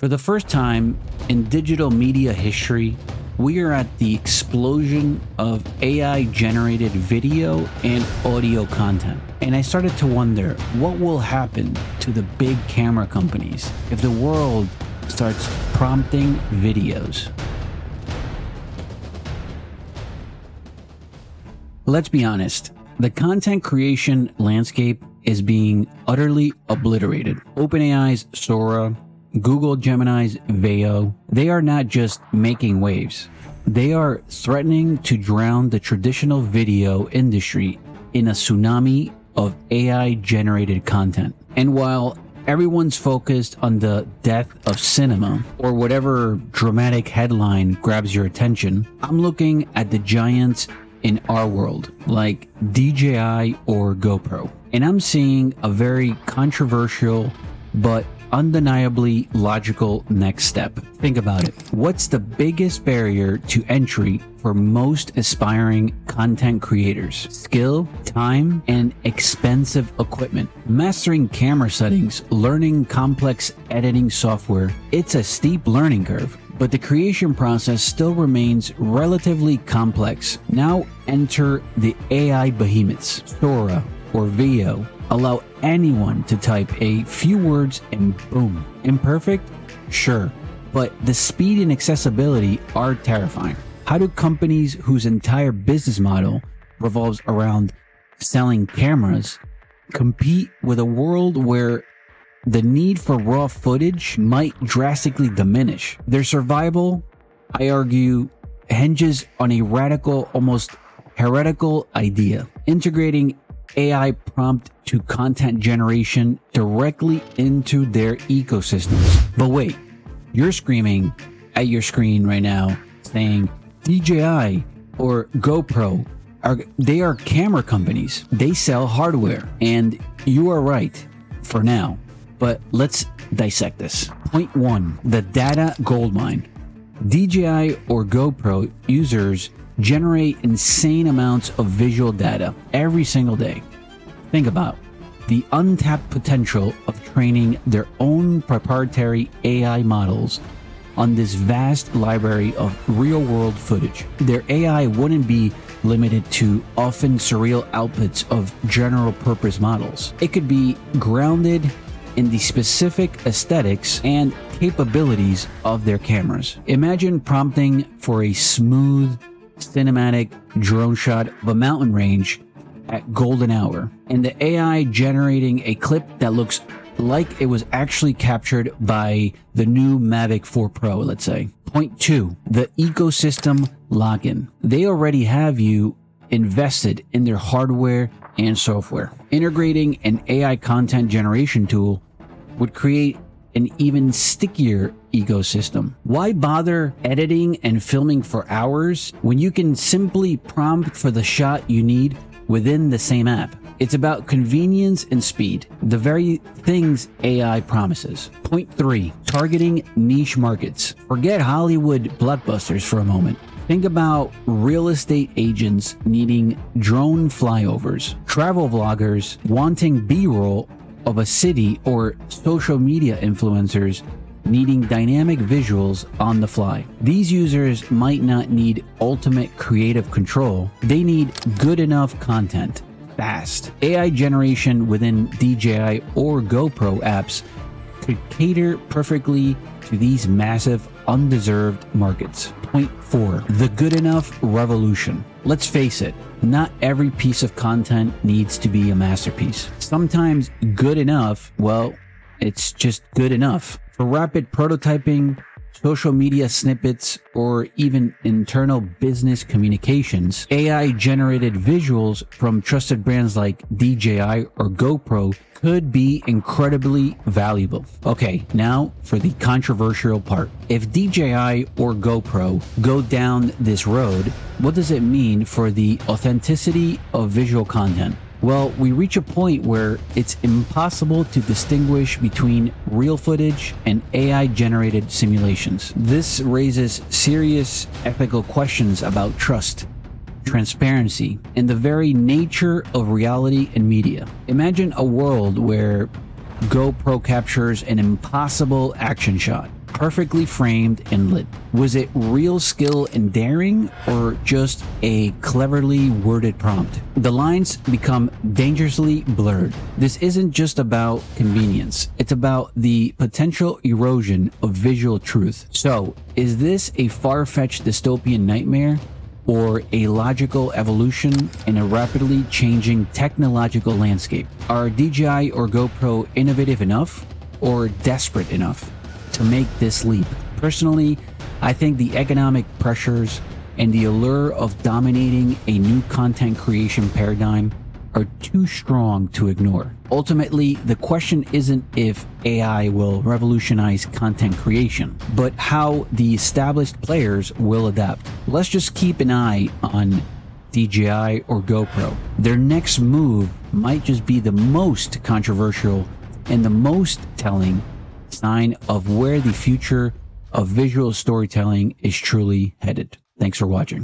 For the first time in digital media history, we are at the explosion of AI-generated video and audio content. And I started to wonder, what will happen to the big camera companies if the world starts prompting videos? Let's be honest, the content creation landscape is being utterly obliterated. OpenAI's Sora, Google Gemini's Veo, they are not just making waves. They are threatening to drown the traditional video industry in a tsunami of AI-generated content. And while everyone's focused on the death of cinema, or whatever dramatic headline grabs your attention, I'm looking at the giants in our world, like DJI or GoPro. And I'm seeing a very controversial but undeniably logical next step. Think about it. What's the biggest barrier to entry for most aspiring content creators? Skill, time, and expensive equipment. Mastering camera settings, learning complex editing software, it's a steep learning curve. But the creation process still remains relatively complex. Now enter the AI behemoths. Sora or Veo allow anyone to type a few words and boom. Imperfect? Sure. But the speed and accessibility are terrifying. How do companies whose entire business model revolves around selling cameras compete with a world where the need for raw footage might drastically diminish? Their survival, I argue, hinges on a radical, almost heretical idea: integrating AI prompt to content generation directly into their ecosystems. But wait, you're screaming at your screen right now saying DJI or GoPro they are camera companies. They sell hardware. And you are right for now. But let's dissect this. Point 1, the data goldmine. DJI or GoPro users generate insane amounts of visual data every single day. Think about the untapped potential of training their own proprietary AI models on this vast library of real-world footage. Their AI wouldn't be limited to often-surreal outputs of general-purpose models. It could be grounded in the specific aesthetics and capabilities of their cameras. Imagine prompting for a smooth, cinematic drone shot of a mountain range at golden hour, and the AI generating a clip that looks like it was actually captured by the new Mavic 4 Pro, let's say. Point 2, the ecosystem login. They already have you invested in their hardware and software. Integrating an AI content generation tool would create an even stickier ecosystem. Why bother editing and filming for hours when you can simply prompt for the shot you need within the same app? It's about convenience and speed, the very things AI promises. Point 3, targeting niche markets. Forget Hollywood blockbusters for a moment. Think about real estate agents needing drone flyovers, travel vloggers wanting B-roll of a city, or social media influencers needing dynamic visuals on the fly. These users might not need ultimate creative control. They need good enough content, fast. AI generation within DJI or GoPro apps could cater perfectly to these massive, undeserved markets. Point 4, the good enough revolution. Let's face it, not every piece of content needs to be a masterpiece. Sometimes good enough, well, it's just good enough. For rapid prototyping, social media snippets, or even internal business communications, AI-generated visuals from trusted brands like DJI or GoPro could be incredibly valuable. Okay, now for the controversial part. If DJI or GoPro go down this road, what does it mean for the authenticity of visual content? Well, we reach a point where it's impossible to distinguish between real footage and AI-generated simulations. This raises serious ethical questions about trust, transparency, and the very nature of reality and media. Imagine a world where GoPro captures an impossible action shot, perfectly framed and lit. Was it real skill and daring, or just a cleverly worded prompt? The lines become dangerously blurred. This isn't just about convenience. It's about the potential erosion of visual truth. So, is this a far-fetched dystopian nightmare, or a logical evolution in a rapidly changing technological landscape? Are DJI or GoPro innovative enough or desperate enough to make this leap? Personally, I think the economic pressures and the allure of dominating a new content creation paradigm are too strong to ignore. Ultimately, the question isn't if AI will revolutionize content creation, but how the established players will adapt. Let's just keep an eye on DJI or GoPro. Their next move might just be the most controversial and the most telling sign of where the future of visual storytelling is truly headed. Thanks for watching.